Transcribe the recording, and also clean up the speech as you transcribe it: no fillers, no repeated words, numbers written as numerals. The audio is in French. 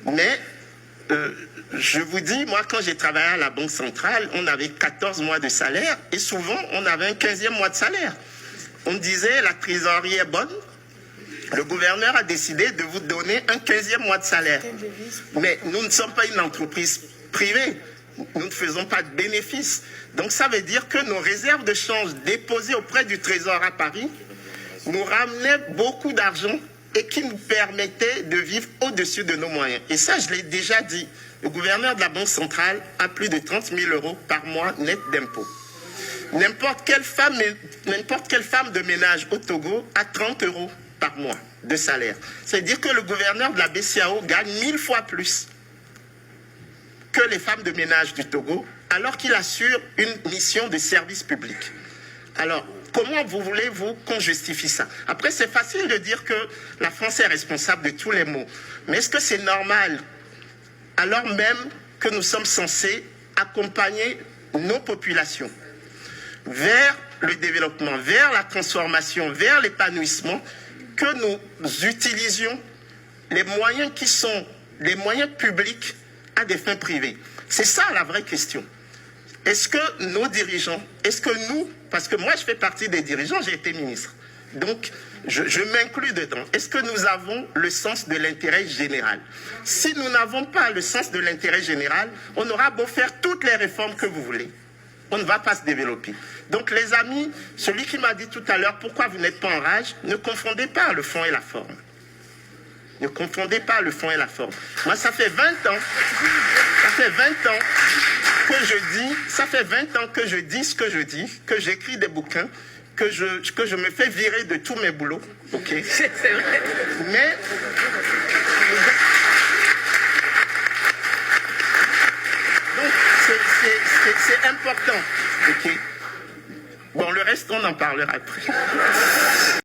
Mais je vous dis, moi, quand j'ai travaillé à la Banque centrale, on avait 14 mois de salaire et souvent, on avait un 15e mois de salaire. On disait, la trésorerie est bonne. Le gouverneur a décidé de vous donner un 15e mois de salaire. Mais nous ne sommes pas une entreprise privée. Nous ne faisons pas de bénéfices. Donc ça veut dire que nos réserves de change déposées auprès du Trésor à Paris nous ramenaient beaucoup d'argent et qui nous permettaient de vivre au-dessus de nos moyens. Et ça, je l'ai déjà dit. Le gouverneur de la Banque centrale a plus de 30 000 € par mois net d'impôts. N'importe quelle femme de ménage au Togo a 30 € par mois de salaire. C'est-à-dire que le gouverneur de la BCEAO gagne 1000 fois plus que les femmes de ménage du Togo, alors qu'il assure une mission de service public. Alors, comment voulez-vous qu'on justifie ça? Après, c'est facile de dire que la France est responsable de tous les maux. Mais est-ce que c'est normal, alors même que nous sommes censés accompagner nos populations vers le développement, vers la transformation, vers l'épanouissement, que nous utilisions les moyens qui sont les moyens publics à des fins privées? C'est ça la vraie question. Est-ce que nos dirigeants, est-ce que nous, parce que moi je fais partie des dirigeants, j'ai été ministre, donc je m'inclus dedans, est-ce que nous avons le sens de l'intérêt général? Si nous n'avons pas le sens de l'intérêt général, on aura beau faire toutes les réformes que vous voulez, on ne va pas se développer. Donc les amis, celui qui m'a dit tout à l'heure, pourquoi vous n'êtes pas en rage, ne confondez pas le fond et la forme. Ne confondez pas le fond et la forme. Moi, ça fait 20 ans que je dis ce que je dis, que j'écris des bouquins, que je me fais virer de tous mes boulots. Ok. C'est vrai. Mais donc c'est important. Ok. Bon, le reste, on en parlera après.